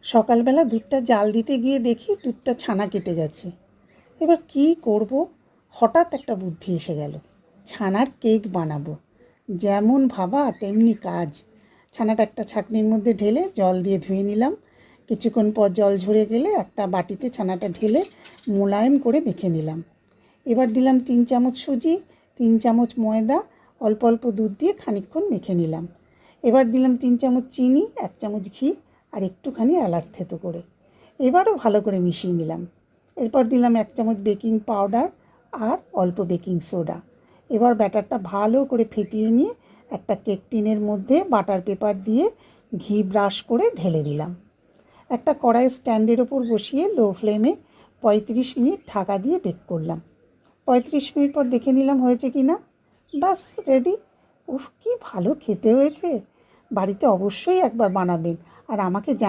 সকালবেলা দুধটা জাল দিতে গিয়ে দেখি দুধটা ছানা কেটে গেছে। এবার কি করব, হঠাৎ একটা বুদ্ধি এসে গেল, ছানার কেক বানাবো। যেমন ভাবা তেমনি কাজ। ছানাটা একটা ছাঁকনির মধ্যে ঢেলে জল দিয়ে ধুয়ে নিলাম। কিছুক্ষণ পর জল ঝরে গেলে একটা বাটিতে ছানাটা ঢেলে মোলায়েম করে মেখে নিলাম। এবার দিলাম 3 চামচ সুজি, 3 চামচ ময়দা, অল্প অল্প দুধ দিয়ে খানিকক্ষণ মেখে নিলাম। এবার দিলাম 3 চামচ চিনি, 1 চামচ ঘি আর একটুখানি এলাচ থেতো করে। এবারও ভালো করে মিশিয়ে নিলাম। এরপর দিলাম 1 চামচ বেকিং পাউডার আর অল্প বেকিং সোডা। এবার ব্যাটারটা ভালো করে ফেটিয়ে নিয়ে একটা কেক টিনের মধ্যে বাটার পেপার দিয়ে ঘি ব্রাশ করে ঢেলে দিলাম। একটা কড়াই স্ট্যান্ডের ওপর বসিয়ে লো ফ্লেমে 35 মিনিট ঢাকা দিয়ে বেক করলাম। 35 মিনিট পর দেখে নিলাম হয়েছে কি না। বাস রেডি। উফ, কি ভালো খেতে হয়েছে! বাড়িতে অবশ্যই একবার বানাবেন আর আমাকে